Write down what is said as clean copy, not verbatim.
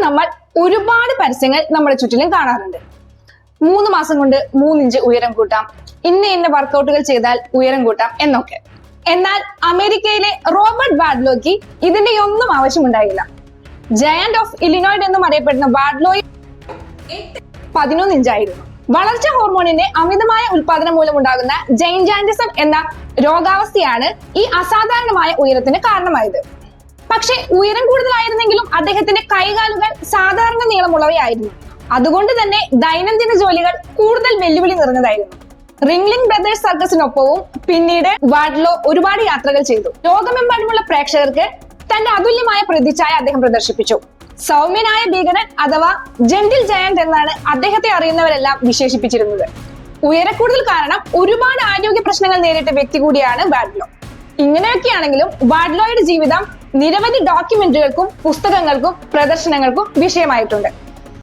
നമ്മൾ ഒരുപാട് പരസ്യങ്ങൾ നമ്മുടെ ചുറ്റിലും കാണാറുണ്ട്. 3 മാസം കൊണ്ട് 3 ഇഞ്ച് ഉയരം കൂട്ടാം, ഇന്ന വർക്കൗട്ടുകൾ ചെയ്താൽ ഉയരം കൂട്ടാം എന്നൊക്കെ. എന്നാൽ അമേരിക്കയിലെ റോബർട്ട് വാഡ്ലോയ്ക്ക് ഇതിന്റെ ഒന്നും ആവശ്യമുണ്ടായില്ല. ജയന്റ് ഓഫ് ഇലിനോയ്ഡ് എന്നും അറിയപ്പെടുന്ന വാഡ്ലോയ് 11 ഇഞ്ചായിരുന്നു. വളർച്ചാ ഹോർമോണിന്റെ അമിതമായ ഉൽപാദനം മൂലമുണ്ടാകുന്ന ജൈൻജാന്റിസം എന്ന രോഗാവസ്ഥയാണ് ഈ അസാധാരണമായ ഉയരത്തിന് കാരണമായത്. പക്ഷെ ഉയരം കൂടുതലായിരുന്നെങ്കിലും അദ്ദേഹത്തിന്റെ കൈകാലുകൾ സാധാരണ നീളമുള്ളവയായിരുന്നു. അതുകൊണ്ട് തന്നെ ദൈനംദിന ജോലികൾ കൂടുതൽ വെല്ലുവിളി നിറഞ്ഞതായിരുന്നു. റിംഗ്ലിംഗ് ബ്രദേഴ്സ് സർക്കസിനൊപ്പവും പിന്നീട് വാഡ്ലോ ഒരുപാട് യാത്രകൾ ചെയ്തു. ലോകമെമ്പാടുമുള്ള പ്രേക്ഷകർക്ക് തന്റെ അതുല്യമായ പ്രതിച്ഛായ അദ്ദേഹം പ്രദർശിപ്പിച്ചു. സൗമ്യനായ ഭീകരൻ അഥവാ ജെന്റിൽ ജയന്റ് എന്നാണ് അദ്ദേഹത്തെ അറിയുന്നവരെല്ലാം വിശേഷിപ്പിച്ചിരുന്നത്. ഉയരക്കൂടുതൽ കാരണം ഒരുപാട് ആരോഗ്യ പ്രശ്നങ്ങൾ നേരിട്ട വ്യക്തി കൂടിയാണ് വാഡ്ലോ. ഇങ്ങനെയൊക്കെയാണെങ്കിലും വാഡ്ലോയുടെ ജീവിതം നിരവധി ഡോക്യുമെന്ററികൾക്കും പുസ്തകങ്ങൾക്കും പ്രദർശനങ്ങൾക്കും വിഷയമായിട്ടുണ്ട്.